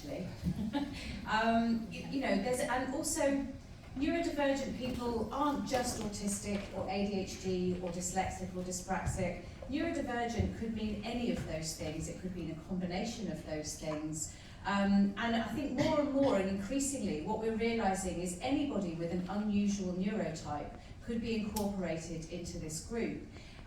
actually. And also neurodivergent people aren't just autistic or ADHD or dyslexic or dyspraxic. Neurodivergent could mean any of those things. It could mean a combination of those things. And I think more and more and increasingly what we're realising is anybody with an unusual neurotype could be incorporated into this group.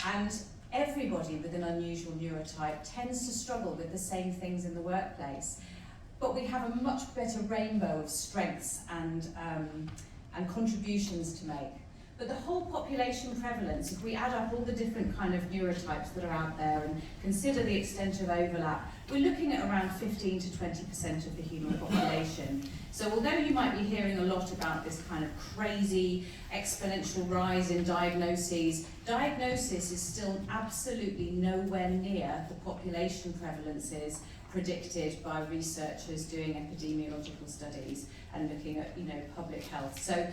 And everybody with an unusual neurotype tends to struggle with the same things in the workplace. But we have a much better rainbow of strengths and contributions to make. But the whole population prevalence, if we add up all the different kind of neurotypes that are out there and consider the extent of overlap, we're looking at around 15 to 20% of the human population. So although you might be hearing a lot about this kind of crazy exponential rise in diagnoses, diagnosis is still absolutely nowhere near the population prevalences predicted by researchers doing epidemiological studies and looking at, public health. So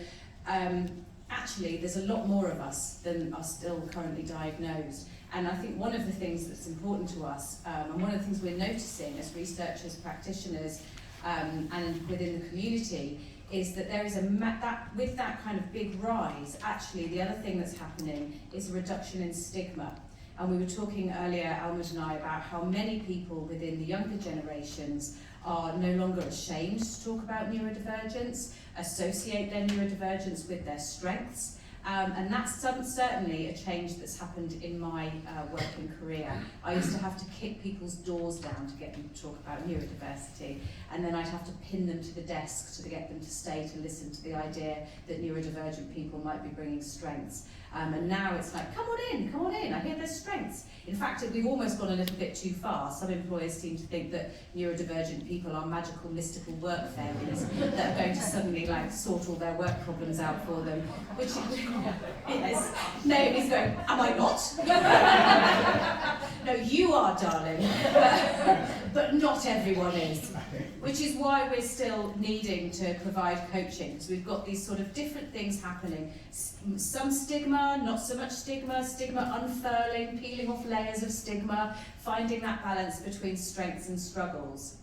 actually, there's a lot more of us than are still currently diagnosed. And I think one of the things that's important to us, and one of the things we're noticing as researchers, practitioners, and within the community, is that there is with that kind of big rise, actually the other thing that's happening is a reduction in stigma. And we were talking earlier, Almuth and I, about how many people within the younger generations are no longer ashamed to talk about neurodivergence, associate their neurodivergence with their strengths. And that's certainly a change that's happened in my working career. I used to have to kick people's doors down to get them to talk about neurodiversity, and then I'd have to pin them to the desk to get them to stay to listen to the idea that neurodivergent people might be bringing strengths. And now it's like, come on in, I hear there's strengths. In fact, we've almost gone a little bit too far. Some employers seem to think that neurodivergent people are magical, mystical work fairies that are going to suddenly sort all their work problems out for them. Which, yes, Naomi's going, am I not? No, you are, darling, but not everyone is. Which is why we're still needing to provide coaching. So we've got these sort of different things happening. Some stigma, not so much stigma unfurling, peeling off layers of stigma, finding that balance between strengths and struggles.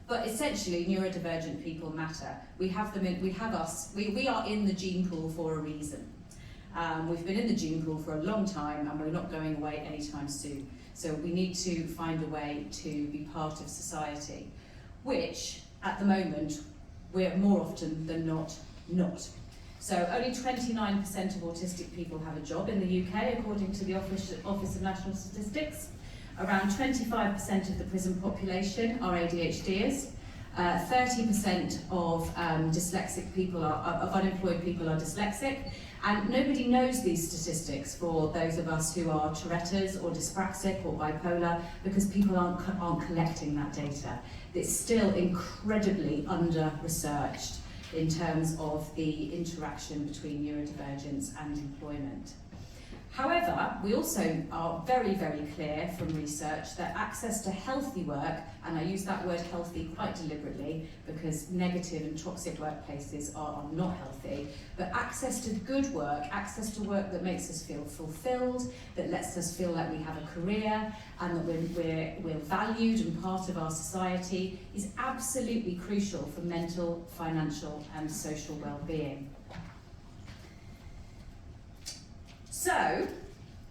But essentially, neurodivergent people matter. We have them in, we are in the gene pool for a reason. We've been in the gene pool for a long time and we're not going away anytime soon. So we need to find a way to be part of society, which at the moment, we're more often than not. So only 29% of autistic people have a job in the UK, according to the Office of National Statistics. Around 25% of the prison population are ADHDers. 30% of dyslexic people of unemployed people are dyslexic. And nobody knows these statistics for those of us who are Tourette's or dyspraxic or bipolar, because people aren't collecting that data. It's still incredibly under-researched in terms of the interaction between neurodivergence and employment. However, we also are very, very clear from research that access to healthy work, and I use that word healthy quite deliberately because negative and toxic workplaces are not healthy, but access to good work, access to work that makes us feel fulfilled, that lets us feel like we have a career and that we're valued and part of our society is absolutely crucial for mental, financial and social well-being. So,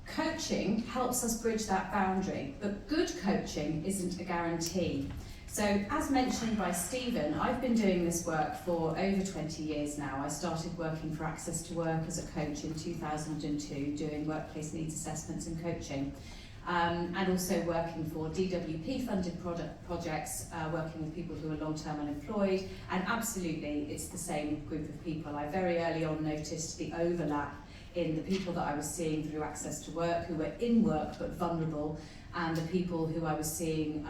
coaching helps us bridge that boundary, but good coaching isn't a guarantee. So, as mentioned by Stephen, I've been doing this work for over 20 years now. I started working for Access to Work as a coach in 2002, doing workplace needs assessments and coaching, and also working for DWP-funded projects, working with people who are long-term unemployed, and absolutely, it's the same group of people. I very early on noticed the overlap in the people that I was seeing through Access to Work who were in work but vulnerable, and the people who I was seeing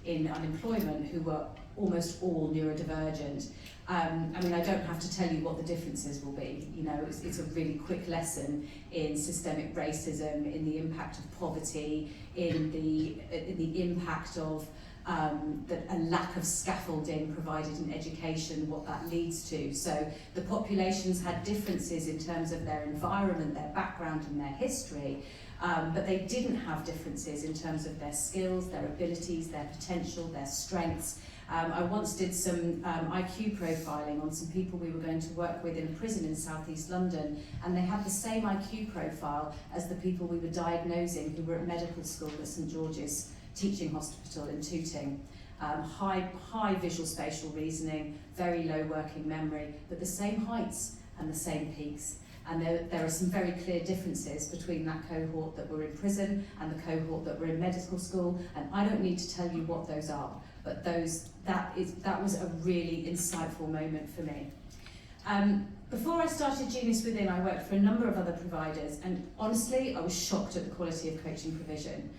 in unemployment who were almost all neurodivergent. I mean, I don't have to tell you what the differences will be. You know, it's a really quick lesson in systemic racism, in the impact of poverty, in the impact of a lack of scaffolding provided in education, what that leads to. So the populations had differences in terms of their environment, their background and their history, but they didn't have differences in terms of their skills, their abilities, their potential, their strengths. I once did some IQ profiling on some people we were going to work with in a prison in southeast London, and they had the same IQ profile as the people we were diagnosing who were at medical school at St George's Teaching Hospital in Tooting. High visual spatial reasoning, very low working memory, but the same heights and the same peaks. And there are some very clear differences between that cohort that were in prison and the cohort that were in medical school, and I don't need to tell you what those are, but that was a really insightful moment for me. Before I started Genius Within, I worked for a number of other providers, and honestly, I was shocked at the quality of coaching provision.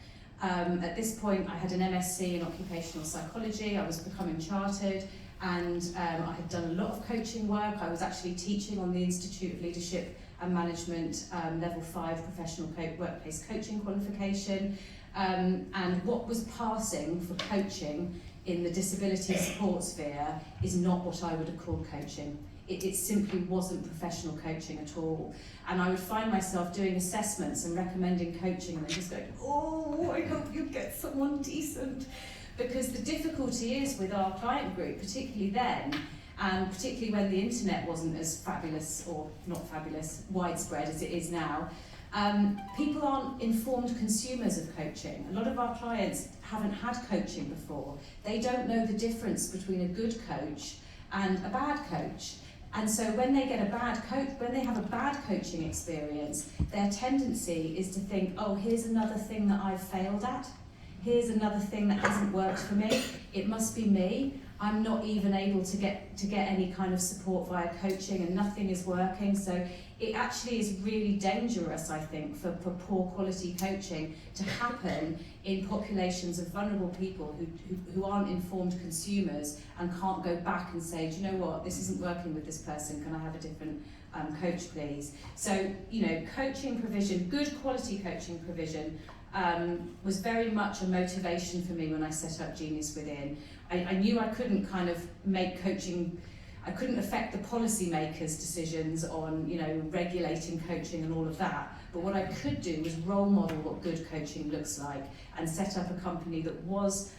At this point, I had an MSc in occupational psychology, I was becoming chartered, and I had done a lot of coaching work. I was actually teaching on the Institute of Leadership and Management Level 5 Professional Workplace Coaching qualification. And what was passing for coaching in the disability support sphere is not what I would have called coaching. It simply wasn't professional coaching at all. And I would find myself doing assessments and recommending coaching and then just going, oh, I hope you get someone decent. Because the difficulty is with our client group, particularly then, and particularly when the internet wasn't as fabulous, or not fabulous, widespread as it is now, people aren't informed consumers of coaching. A lot of our clients haven't had coaching before. They don't know the difference between a good coach and a bad coach. And so when they get when they have a bad coaching experience, their tendency is to think, oh, here's another thing that I've failed at. Here's another thing that hasn't worked for me. It must be me. I'm not even able to get any kind of support via coaching, and nothing is working. So it actually is really dangerous, I think, for poor quality coaching to happen in populations of vulnerable people who aren't informed consumers and can't go back and say, do you know what, this isn't working with this person, can I have a different coach please? So, coaching provision, good quality coaching provision, was very much a motivation for me when I set up Genius Within. I knew I couldn't kind of make coaching, I couldn't affect the policymakers' decisions on, regulating coaching and all of that. But what I could do was role model what good coaching looks like and set up a company that was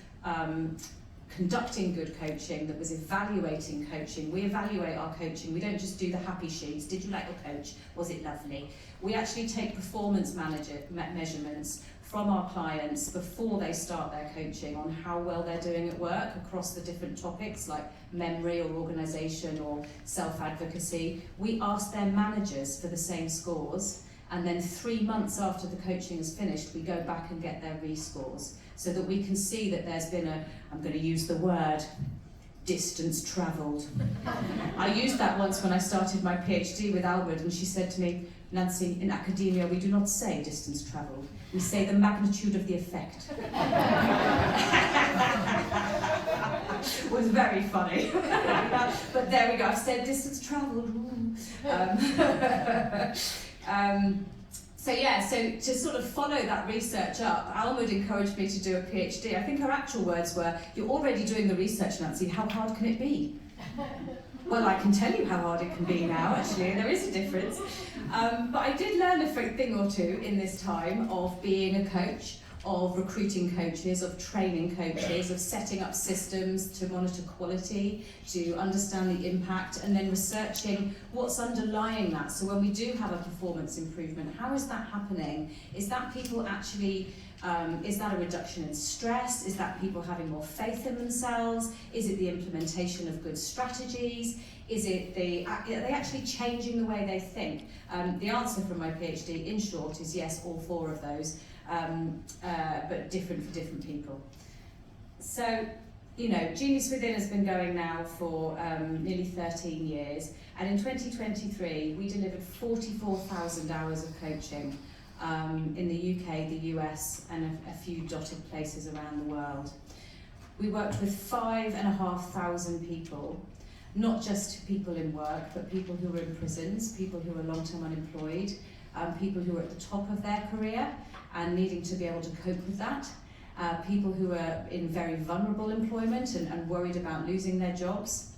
conducting good coaching, that was evaluating coaching. We evaluate our coaching. We don't just do the happy sheets. Did you like your coach? Was it lovely? We actually take performance measurements from our clients before they start their coaching on how well they're doing at work across the different topics like memory or organisation or self-advocacy. We ask their managers for the same scores, and then 3 months after the coaching is finished, we go back and get their rescores so that we can see that there's been I'm going to use the word, distance travelled. I used that once when I started my PhD with Almuth, and she said to me, Nancy, in academia we do not say distance travelled, we say the magnitude of the effect. It was very funny. But there we go, I've said distance travelled. So to sort of follow that research up, Almuth encouraged me to do a PhD. I think her actual words were, you're already doing the research, Nancy, how hard can it be? Well, I can tell you how hard it can be now, actually, there is a difference. But I did learn a thing or two in this time of being a coach, of recruiting coaches, of training coaches, of setting up systems to monitor quality, to understand the impact, and then researching what's underlying that. So when we do have a performance improvement, how is that happening? Is that people actually, is that a reduction in stress? Is that people having more faith in themselves? Is it the implementation of good strategies? Is it are they actually changing the way they think? The answer from my PhD, in short, is yes, all 4 of those. But different for different people. So, Genius Within has been going now for nearly 13 years, and in 2023 we delivered 44,000 hours of coaching in the UK, the US, and a few dotted places around the world. We worked with 5,500 people, not just people in work, but people who were in prisons, people who were long-term unemployed, people who were at the top of their career and needing to be able to cope with that, people who are in very vulnerable employment and worried about losing their jobs,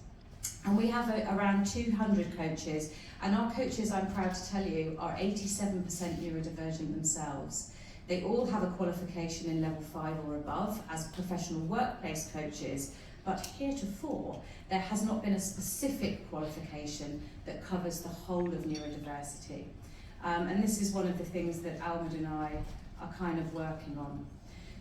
And we have around 200 coaches, and our coaches, I'm proud to tell you, are 87% neurodivergent themselves. They all have a qualification in level 5 or above as professional workplace coaches, but heretofore there has not been a specific qualification that covers the whole of neurodiversity. And this is one of the things that Almuth and I are kind of working on.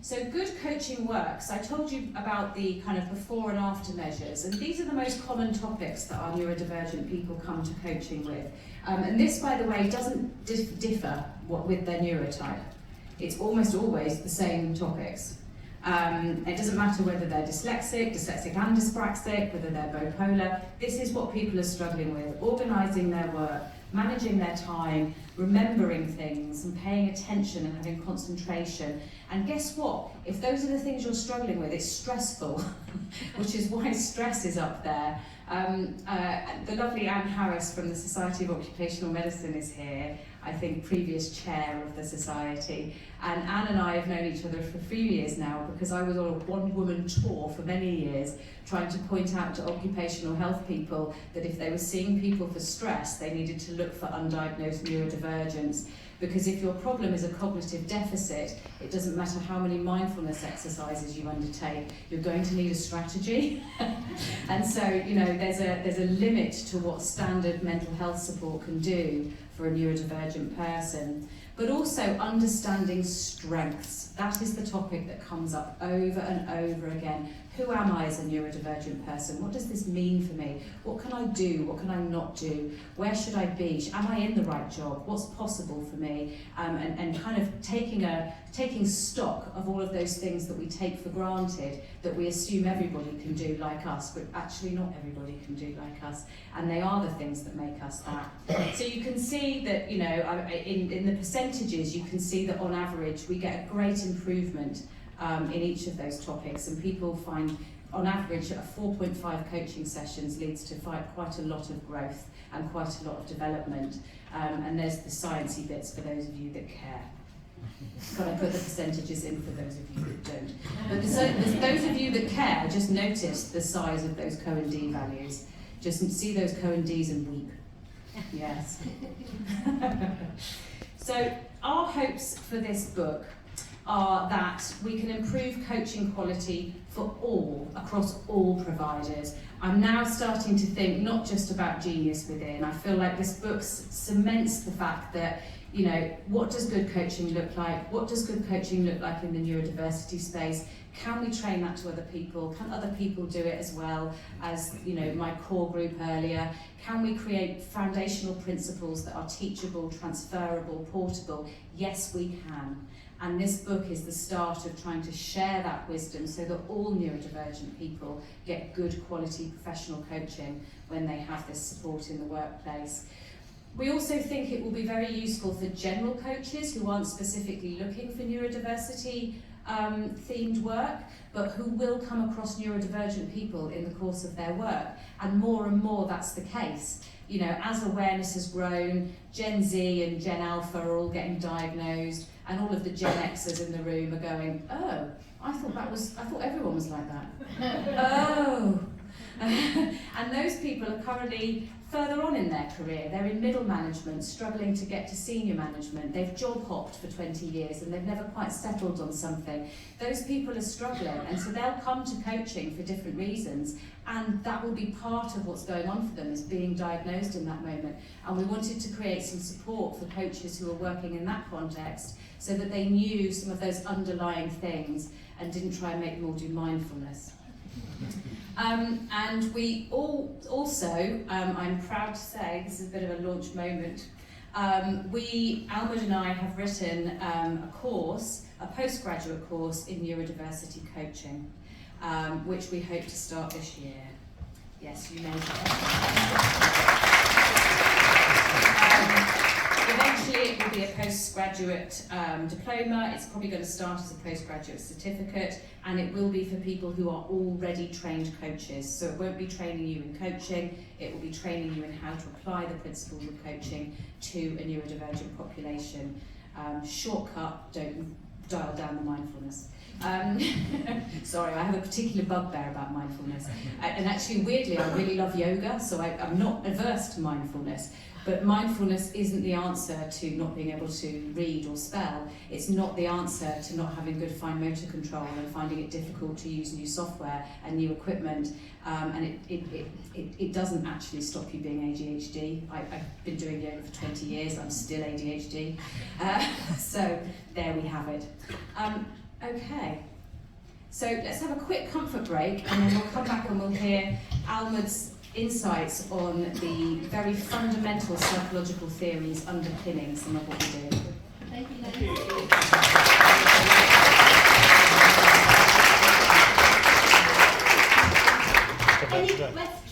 So good coaching works. I told you about the kind of before and after measures, and these are the most common topics that our neurodivergent people come to coaching with. And this, by the way, doesn't differ with their neurotype. It's almost always the same topics. It doesn't matter whether they're dyslexic and dyspraxic, whether they're bipolar. This is what people are struggling with: organising their work, managing their time, remembering things and paying attention and having concentration. And guess what? If those are the things you're struggling with, it's stressful, which is why stress is up there. The lovely Anne Harris from the Society of Occupational Medicine is here, I think previous chair of the society. And Anne and I have known each other for a few years now, because I was on a one-woman tour for many years trying to point out to occupational health people that if they were seeing people for stress, they needed to look for undiagnosed neurodivergence. Because if your problem is a cognitive deficit, it doesn't matter how many mindfulness exercises you undertake, you're going to need a strategy. And so, you know, there's a limit to what standard mental health support can do for a neurodivergent person. But also understanding strengths. That is the topic that comes up over and over again. Who am I as a neurodivergent person? What does this mean for me? What can I do? What can I not do? Where should I be? Am I in the right job? What's possible for me? And kind of taking stock of all of those things that we take for granted, that we assume everybody can do like us, but actually not everybody can do like us. And they are the things that make us that. So you can see that, you know, in the percentages, you can see that on average, we get a great improvement in each of those topics, and people find on average 4.5 coaching sessions leads to quite a lot of growth and quite a lot of development, and there's the sciencey bits for those of you that care. Got to put the percentages in for those of you that don't. But those of you that care, just notice the size of those Co&D values. Just see those Co&Ds and weep. Yes. So our hopes for this book are that we can improve coaching quality for all, across all providers. I'm now starting to think not just about genius within. I feel like this book cements the fact that, you know, what does good coaching look like? What does good coaching look like in the neurodiversity space? Can we train that to other people? Can other people do it as well as, you know, my core group earlier? Can we create foundational principles that are teachable, transferable, portable? Yes, we can. And this book is the start of trying to share that wisdom so that all neurodivergent people get good quality professional coaching when they have this support in the workplace. We also think it will be very useful for general coaches who aren't specifically looking for neurodiversity themed work, but who will come across neurodivergent people in the course of their work. And more that's the case. You know, as awareness has grown, Gen Z and Gen Alpha are all getting diagnosed, and all of the Gen Xers in the room are going, oh, I thought everyone was like that. Oh. And those people are currently further on in their career. They're in middle management, struggling to get to senior management. They've job hopped for 20 years and they've never quite settled on something. Those people are struggling, and so they'll come to coaching for different reasons, and that will be part of what's going on for them, is being diagnosed in that moment. And we wanted to create some support for coaches who are working in that context so that they knew some of those underlying things and didn't try and make them all do mindfulness. And we also, I'm proud to say, this is a bit of a launch moment, Almuth and I have written a postgraduate course in neurodiversity coaching, which we hope to start this year. Yes, you may eventually it will be a postgraduate diploma. It's probably going to start as a postgraduate certificate, and it will be for people who are already trained coaches. So it won't be training you in coaching, it will be training you in how to apply the principles of coaching to a neurodivergent population. Shortcut, don't dial down the mindfulness. Sorry, I have a particular bugbear about mindfulness. And actually, weirdly, I really love yoga, so I'm not averse to mindfulness. But mindfulness isn't the answer to not being able to read or spell. It's not the answer to not having good fine motor control and finding it difficult to use new software and new equipment. And it doesn't actually stop you being ADHD. I've been doing yoga for 20 years, I'm still ADHD. So there we have it. Okay, so let's have a quick comfort break and then we'll come back and we'll hear Almuth's insights on the very fundamental psychological theories underpinning some of what we do. Thank you.